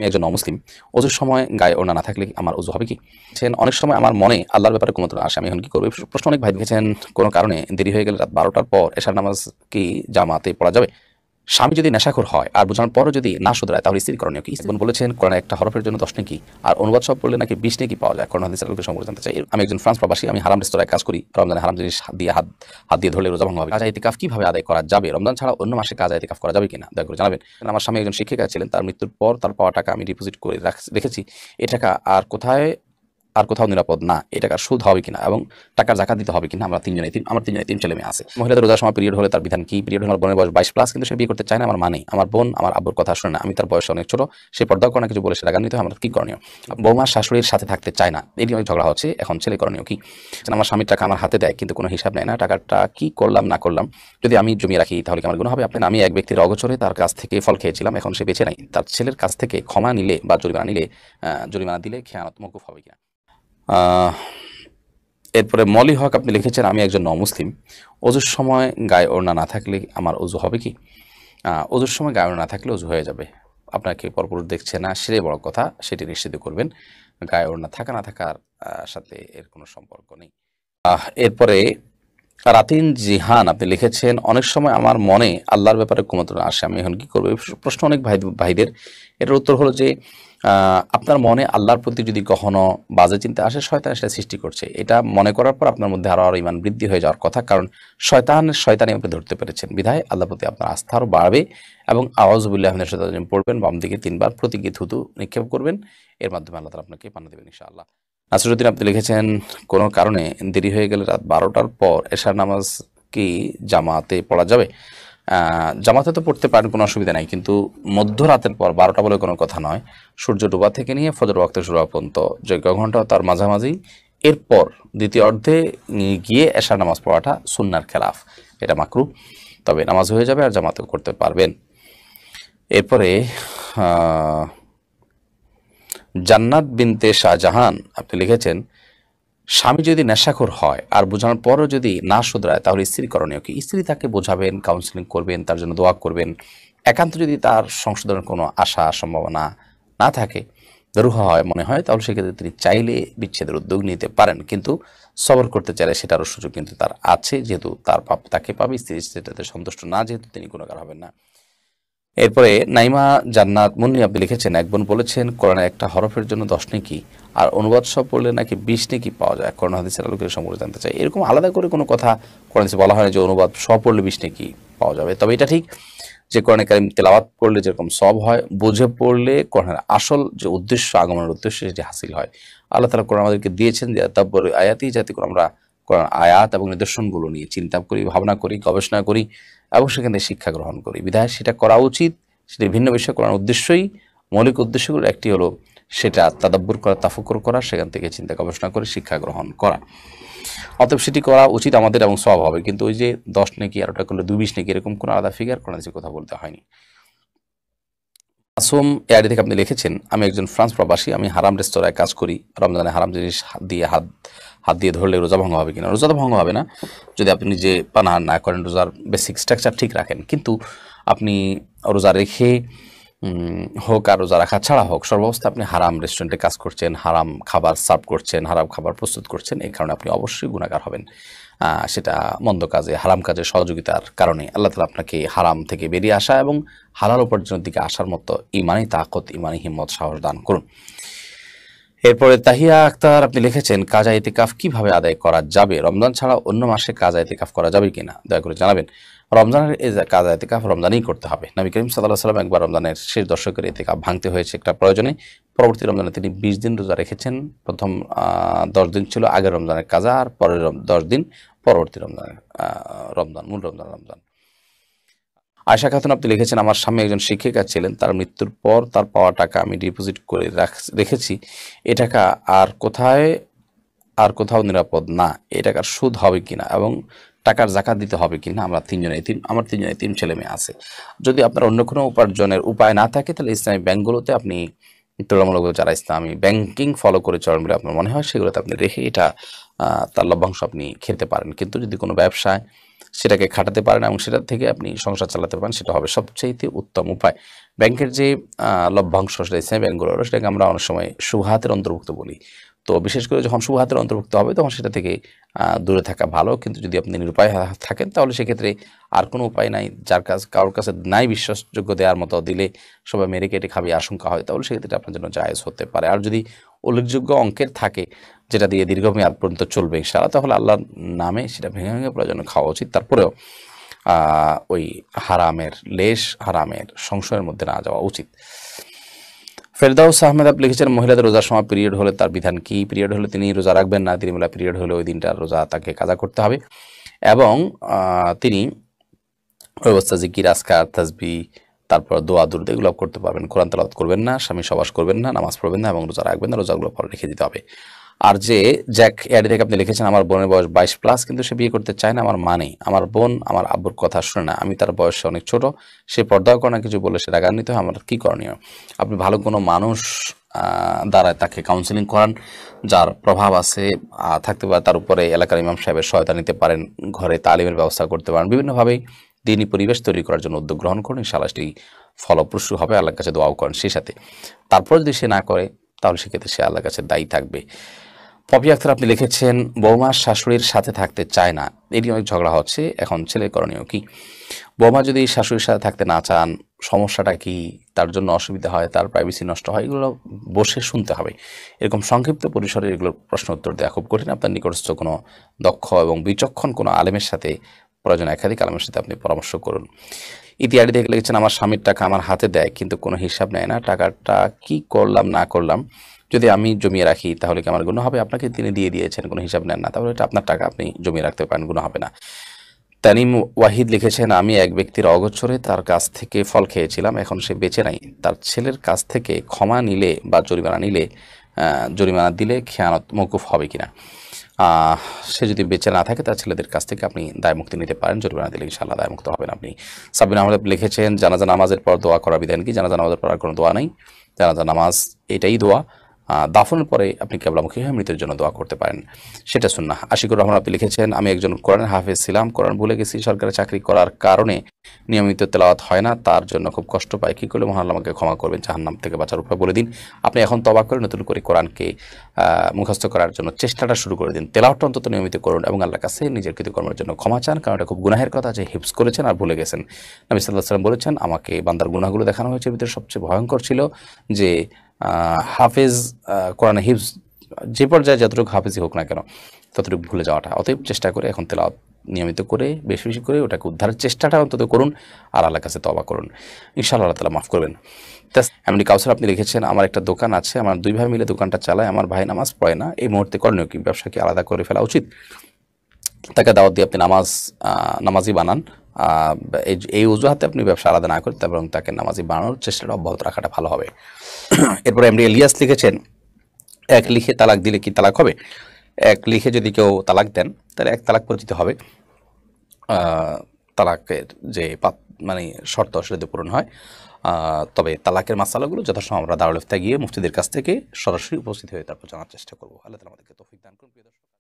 একজন অমুসলিম অজুর সময় গায়ে ওড়না না থাকলে আমার অজু হবে কি? অনেক সময় আমার মনে আল্লাহর ব্যাপারে কুমতনা আসে, আমি এখন কি করবো? এই প্রশ্ন অনেক ভাই লিখেছেন। কোনো কারণে দেরি হয়ে গেলে রাত 12টার পর এশার নামাজ কি জামাতে পড়া যাবে? স্বামী যদি নেশাখোর হয় আর বোঝানোর পরও যদি না শুধরায় তাহলে স্ত্রীর করণীয় কি? বোন বলেছেন কোরআনে একটা হরফের জন্য 10 নেকি আর অনুবাদ সব পড়লে নাকি 20 নেকি পাওয়া যায়। কোরআন হাদিসের আলোকে সম্পর্কে জানতে চাই। আমি একজন ফ্রান্স প্রবাসী, আমি হারাম রেস্তোরাঁয় কাজ করি। রমজানে হারাম জিনিস হাত দিয়ে ধরলে রোজা ভঙ্গ হবে। কাজা ইতিকাফ কিভাবে আদায় করা যাবে? রমজান ছাড়া অন্য মাসে কাজা ইতিকাফ করা যাবে কিনা দয়া করে জানাবেন। আমার স্বামী একজন শিক্ষিকা ছিলেন, তার মৃত্যুর পর তার পাওয়া টাকা আমি ডিপোজিট করে রেখেছি। এ টাকা আর কোথাও নিরাপদ না। এই টাকার সুদ হবে কিনা এবং টাকার জাকাত দিতে হবে কিনা? আমার তিনজনের তিন ছেলে মেয়ে আছে। মহিলাদের রোজার সময় পিরিয়ড হলে তার বিধান কি? পিরিয়ড হলে আমার বোনের বয়স 22+, কিন্তু সে বিয়ে করতে চায় না। আমার মানে আমার বোন আমার আব্বুর কথা শুনে না, আমি তার বয়স অনেক ছোট, সে পর্দাও করে না, কিছু বলে সে রাগান্বিত হয়, আমার কি করণীয়? বৌমার শাশুড়ির সাথে থাকতে চায় না, এটি অনেক ঝগড়া হচ্ছে, এখন ছেলে করণীয় কি? আমার স্বামীর টাকা আমার হাতে দেয় কিন্তু কোনো হিসাব নেয় না, টাকাটা কি করলাম না করলাম, যদি আমি জমিয়ে রাখি তাহলে কি আমার গুনাহ হবে? আমি এক ব্যক্তির অগোচরে তার কাছ থেকে ফল খেয়েছিলাম, এখন সে বেঁচে নাই, তার ছেলের কাছ থেকে ক্ষমা নিলে বা জরিমানা দিলে খেয়ানত মওকুফ হবে কিনা? এরপরে মলি হক আপনি লিখেছেন, আমি একজন অমুসলিম, অজুর সময় গায়ে ওড়না না থাকলে আমার অজু হবে কি? অজুর সময় গায়ে ওড়না না থাকলে অজু হয়ে যাবে। আপনাকে পরপুরুষ দেখছে না সেটাই বড় কথা, সেটি নিশ্চিত করবেন। গায়ে ওড়না থাকা না থাকার সাথে এর কোনো সম্পর্ক নেই। এরপরে রাতিন জিহান আপনি লিখেছেন, অনেক সময় আমার মনে আল্লাহর ব্যাপারে কুমতনা আসে, আমি এখন কি করবো? এই প্রশ্ন অনেক ভাইদের। এটার উত্তর হলো যে আপনার মনে আল্লাহর প্রতি যদি কখনো বাজে চিন্তা আসে, শয়তান সেটা সৃষ্টি করছে। এটা মনে করার পর আপনার মধ্যে আরো ইমান বৃদ্ধি হয়ে যাওয়ার কথা, কারণ শয়তানি আপনি ধরতে পেরেছেন, বিধায় আল্লাহর প্রতি আপনার আস্থা আরও বাড়বে এবং আউযু বিল্লাহি মিনাশ শাইতানির রাজিম পড়বেন, বাম দিকে 3 বার প্রতীকী থুতু নিক্ষেপ করবেন, এর মাধ্যমে আল্লাহ তাআলা আপনাকে পানা দেবেন ইনশাআল্লাহ। নাসিরউদ্দিন আপনি লিখেছেন, কোনো কারণে দেরি হয়ে গেলে রাত 12টার পর এশার নামাজ কি জামাতে পড়া যাবে? জামাতে তো পড়তে পারেন, কোনো অসুবিধা নাই, কিন্তু মধ্যরাতের পর 12টা বলে কোনো কথা নয়। সূর্য ডোবা থেকে নিয়ে ফজর ওয়াক্তে শুরু হওয়া পর্যন্ত যে ঘন্টা তার মাঝামাঝি, এরপর দ্বিতীয় অর্ধে গিয়ে এশার নামাজ পড়াটা সুন্নার খেলাফ, এটা মাকরু। তবে নামাজ হয়ে যাবে আর জামাতেও করতে পারবেন। এরপরে জান্নাত বিনতে শাহজাহান আপনি লিখেছেন, স্বামী যদি নেশাখোর হয় আর বোঝানোর পরও যদি না শুধরায় তাহলে স্ত্রী করণীয় কি? স্ত্রী তাকে বোঝাবেন, কাউন্সিলিং করবেন, তার জন্য দোয়া করবেন। একান্ত যদি তার সংশোধনের কোনো আশা সম্ভাবনা না থাকে, রুহ হয় মনে হয়, তাহলে সেক্ষেত্রে তিনি চাইলে বিচ্ছেদের উদ্যোগ নিতে পারেন, কিন্তু সবর করতে চাইলে সেটারও সুযোগ কিন্তু তার আছে, যেহেতু তার পাপ তাকে পাবে, স্ত্রী সেটাতে সন্তুষ্ট না যেহেতু তিনি গুনাহগার হবেন না। এরপরে নাইমা জান্নাত মুন্নি আপনি লিখেছেন, এক বোন বলেছেন কোরআনে একটা হরফের জন্য 10 নেকি আর অনুবাদ সব পড়লে নাকি 20 নেকি পাওয়া যায়। কোরআন হাদিসের আলোকে সম্পর্কে জানতে চাই। এরকম আলাদা করে কোনো কথা কোরআন হাদিসে বলা হয় না যে অনুবাদ সব পড়লে 20 নেকি পাওয়া যাবে। তবে এটা ঠিক যে কোরআনে কারিম তেলাওয়াত করলে যেরকম সব হয়, বুঝে পড়লে কোরআনের আসল যে উদ্দেশ্য, আগমনের উদ্দেশ্য, সেটি হাসিল হয়। আল্লাহ তাআলা কোরআন আমাদেরকে দিয়েছেন যে তাব্বর আয়াতি, যাতে করে আমরা কোরআন আয়াত এবং নিদর্শনগুলো নিয়ে চিন্তা করি, ভাবনা করি, গবেষণা করি এবং সেখান থেকে শিক্ষা গ্রহণ করি। বিধায় সেটা করা উচিত। সেটি ভিন্ন বিষয় করার উদ্দেশ্যই, মৌলিক উদ্দেশ্যগুলো একটি হলো সেটা তাদাব্বুর করা, তাফাক্কুর করা, সেখান থেকে চিন্তা গবেষণা করে শিক্ষা গ্রহণ করা। অতএব সেটি করা উচিত আমাদের এবং সওয়াব হবে, কিন্তু ওই যে 10 নাকি আর ওটা করলে 220 নাকি এরকম কোনো আলাদা ফিগার কোরআন হাদিসে কথা বলতে হয়নি। মাসুম এআইডি থেকে আপনি লিখেছেন, আমি একজন ফ্রান্স প্রবাসী, আমি হারাম রেস্তোরাঁয় কাজ করি। রমজানে হারাম জিনিস হাত দিয়ে ধরলে রোজা ভঙ্গ হবে কিনা? রোজা তো ভঙ্গ হবে না যদি আপনি নিজে পানাহার না করেন, রোজার বেসিক স্ট্রাকচার ঠিক রাখেন। কিন্তু আপনি রোজা রেখে হোক আর রোজা রাখা ছাড়া হোক, সর্বাবস্থা আপনি হারাম রেস্টুরেন্টে কাজ করছেন, হারাম খাবার সার্ভ করছেন, হারাম খাবার প্রস্তুত করছেন, এই কারণে আপনি অবশ্যই গুনাহগার হবেন। সেটা মন্দ কাজে, হারাম কাজে সহযোগিতার কারণে। আল্লাহ তাআলা আপনাকে হারাম থেকে বেরিয়ে আসা এবং হালাল উপার্জনের দিকে আসার মতো ইমানি তাকত, ইমানি হিম্মত, সাহস দান করুন। এরপরে তাহিয়া আক্তার আপনি লিখেছেন, কাজা ইতিকাফ কিভাবে আদায় করা যাবে? রমজান ছাড়া অন্য মাসে কাজা ইতিকাফ করা যাবে কিনা দয়া করে জানাবেন। রমজানের এই কাজা ইতিকাফ রমজানেই করতে হবে। নবী করিম সাল্লাল্লাহু আলাইহি ওয়াসাল্লাম একবার রমজানের শেষ দশকের ইতিকাফ ভাঙতে হয়েছে একটা প্রয়োজনে। পরবর্তী রমজানে তিনি 20 দিন রোজা রেখেছেন। প্রথম 10 দিন ছিল আগের রমজানের কাজা, আর পরের 10 দিন পরবর্তী রমজানের মূল রমজান। আয়েশা খাতুন আপনি লিখেছেন, আমার স্বামী একজন শিক্ষিকা ছিলেন, তার মৃত্যুর পর তার পাওয়া টাকা আমি ডিপোজিট করে রেখেছি। এ টাকা আর কোথাও নিরাপদ না। এই টাকার সুদ হবে কিনা এবং টাকার জাকাত দিতে হবে কিনা? আমার তিনজনের তিন ছেলে মেয়ে আছে। যদি আপনার অন্য কোনো উপার্জনের উপায় না থাকে, তাহলে ইসলামী ব্যাংকগুলোতে আপনি তুলনামূলক যারা ইসলামী ব্যাংকিং ফলো করে চলেন বলে আপনার মনে হয়, সেগুলোতে আপনি রেখে এটা তার লভ্যাংশ আপনি খেতে পারেন। কিন্তু যদি কোনো ব্যবসায় সেটাকে খাটাতে পারেন এবং সেটা থেকে আপনি সংসার চালাতে পারেন, সেটা হবে সবচাইতে উত্তম উপায়। ব্যাংকের যে লভ্যাংশ, সেটা ইসলামী ব্যাংকগুলোর, সেটাকে আমরা অনেক সময় সুহাতের অন্তর্ভুক্ত বলি। তো বিশেষ করে যখন সুহাতের অন্তর্ভুক্ত হবে তখন সেটা থেকে দূরে থাকা ভালো। কিন্তু যদি আপনি নিরুপায় থাকেন তাহলে সেক্ষেত্রে আর কোনো উপায় নাই, যার কারোর কাছে নাই বিশ্বাসযোগ্য দেওয়ার মতো, দিলে সবাই মেরে কেটে খাবে আশঙ্কা হয়, তাহলে সেক্ষেত্রে আপনার জন্য জায়েজ হতে পারে। আর যদি উল্লেখযোগ্য অঙ্কের থাকে যেটা দিয়ে দীর্ঘমেয়াদ পর্যন্ত চলবে ইনশাআল্লাহ, তাহলে আল্লাহর নামে সেটা ভেঙে ভেঙে প্রয়োজনে খাওয়া উচিত। তারপরেও ওই হারামের লেশ, হারামের সংশয়ের মধ্যে না যাওয়া উচিত। ফেরদাউস আহমেদ আপনি লিখেছেন, মহিলাদের রোজার সময় পিরিয়ড হলে তার বিধান কি? পিরিয়ড হলে তিনি রোজা রাখবেন না, তিনি বলে পিরিয়ড হলে ওই দিনটার রোজা তাকে কাজা করতে হবে এবং তিনি অবস্থা জিকির, আজকার, তাসবিহ, তারপর দোয়া দুরুদ এগুলো করতে পারবেন। কোরআন তেলাওয়াত করবেন না, স্বামী সহবাস করবেন না, নামাজ পড়বেন না এবং রোজা রাখবেন না, রোজাগুলো পরে রেখে দিতে হবে। আর যে জ্যাক এয়ারি থেকে আপনি লিখেছেন, আমার বোনের বয়স 22+ কিন্তু সে বিয়ে করতে চায় না, আমার মানে আমার বোন আমার আব্বুর কথা শুনে না, আমি তার বয়সে অনেক ছোট, সে পর্দাও করে না, কিছু বললে সে রাগান্বিত হয়, আমার কি করণীয়? আপনি ভালো কোনো মানুষ দ্বারা তাকে কাউন্সিলিং করান, যার প্রভাব আছে থাকতে পারে তার উপরে, এলাকার ইমাম সাহেবের সহায়তা নিতে পারেন, ঘরে তালিমের ব্যবস্থা করতে পারেন, বিভিন্নভাবেই দিনী পরিবেশ তৈরি করার জন্য উদ্যোগ গ্রহণ করুন, ইনশাআল্লাহ সেটি ফলপ্রসূ হবে। আল্লাহর কাছে দোয়াও করেন সেই সাথে। তারপর যদি সে না করে তাহলে সেক্ষেত্রে সে আল্লাহর কাছে দায়ী থাকবে। পপি আক্তার আপনি লিখেছেন, বৌমা শাশুড়ির সাথে থাকতে চায় না, এটি অনেক ঝগড়া হচ্ছে, এখন ছেলের করণীয় কি? বৌমা যদি শাশুড়ির সাথে থাকতে না চান, সমস্যাটা কি, তার জন্য অসুবিধা হয়, তার প্রাইভেসি নষ্ট হয়, এগুলো বসে শুনতে হবে। এরকম সংক্ষিপ্ত পরিসরে এগুলোর প্রশ্ন উত্তর দেওয়া খুব কঠিন। আপনার নিকটস্থ কোনো দক্ষ এবং বিচক্ষণ কোনো আলেমের সাথে, প্রয়োজন একাধিক আলেমের সাথে আপনি পরামর্শ করুন। ইতিহাদি দেখে লিখেছেন, আমার স্বামীর টাকা আমার হাতে দেয় কিন্তু কোনো হিসাব নেয় না, টাকাটা কি করলাম না করলাম, যদি আমি জমিয়ে রাখি তাহলে কি আমার গুনাহ হবে? আপনাকে তিনি দিয়ে দিয়েছেন, কোনো হিসাব নেন না, তাহলে এটা আপনার টাকা, আপনি জমিয়ে রাখতে পারেন, গুনাহ হবে না। তানিম ওয়াহিদ লিখেছেন, আমি এক ব্যক্তির অগোচরে তার কাছ থেকে ফল খেয়েছিলাম, এখন সে বেঁচে নাই, তার ছেলের কাছ থেকে ক্ষমা নিলে বা জরিমানা দিলে খেয়ানত মওকুফ হবে কিনা? সে যদি বেঁচে না থাকে তার ছেলেদের কাছ থেকে আপনি দায়মুক্তি নিতে পারেন, জরিমানা দিলে ইনশাআল্লাহ দায়মুক্ত হবেন আপনি। সাবিনা আহমেদ লিখেছেন, জানাজা নামাজের পর দোয়া করার বিধান কি? জানাজা নামাজের পর আর কোনো দোয়া নেই, জানাজা নামাজ এটাই দোয়া। দাফনের পরে আপনি কেবলামুখী হয়ে মৃতের জন্য দোয়া করতে পারেন, সেটা সুন্নাহ। আশিকুর রহমান আপনি লিখেছেন, আমি একজন কোরআনের হাফেজ ছিলাম, কোরআন ভুলে গেছি, সরকারি চাকরি করার কারণে নিয়মিত তেলাওয়াত হয় না, তার জন্য খুব কষ্ট পাই, কী করলে মহান আল্লাহ আমাকে ক্ষমা করবেন, জাহান্নাম থেকে বাঁচার উপায় বলে দিন। আপনি এখন তওবা করে নতুন করে কোরআনকে মুখস্থ করার জন্য চেষ্টাটা শুরু করে দিন, তেলাওয়াতটা অন্তত নিয়মিত করুন এবং আল্লাহর কাছে নিজের কৃতকর্মের জন্য ক্ষমা চান, কারণ এটা খুব গুনাহের কথা যে হিফজ করেছেন আর ভুলে গেছেন। নবী সাল্লাল্লাহু আলাইহি ওয়াসাল্লাম বলেছেন, আমাকে বান্দার গুনাহগুলো দেখানো হয়েছে, ভিতরে সবচেয়ে ভয়ঙ্কর ছিল যে হাফেজ কোরআন হিফজ যে পর্যায়ে যতটুকু হাফেজি হোক না কেন ততটুকু ভুলে যাওয়াটা। অতএব চেষ্টা করে এখন তেলাওয়াত নিয়মিত করে বেশি বেশি করে ওটাকে উদ্ধারের চেষ্টাটা অন্তত করুন আর আল্লাহর কাছে তওবা করুন, ইনশাআল্লাহ আল্লাহ তাআলা মাফ করবেন। এমনি কাউসার আপনি লিখেছেন, আমার একটা দোকান আছে, আমার 2 ভাই মিলে দোকানটা চালায়, আমার ভাই নামাজ পড়ে না, এই মুহূর্তে করণীয় কি? ব্যবসা কি আলাদা করে ফেলা উচিত? তাকে দাওয়াত দিয়ে আপনি নামাজি বানান, এই অজুহাতে আপনি ব্যবসা আলাদা না করতে এবং তাকে নামাজি বানানোর চেষ্টাটা অব্যাহত রাখাটা ভালো হবে। এরপরে এমডি ইলিয়াস লিখেছেন, এক লিখে তালাক দিলে কি তালাক হবে? এক লিখে যদি কেউ তালাক দেন তাহলে এক তালাক পরিচিত হবে, তালাকের যে মানে শর্ত সেটা পূরণ হয়। তবে তালাকের মাসালাগুলো যথাসময় আমরা দারুল ইফতা গিয়ে মুফতিদের কাছ থেকে সরাসরি উপস্থিত হয়ে তারপর জানার চেষ্টা করবো। আল্লাহ তাআলা আমাদেরকে তৌফিক দান করুন। প্রিয় দর্শক।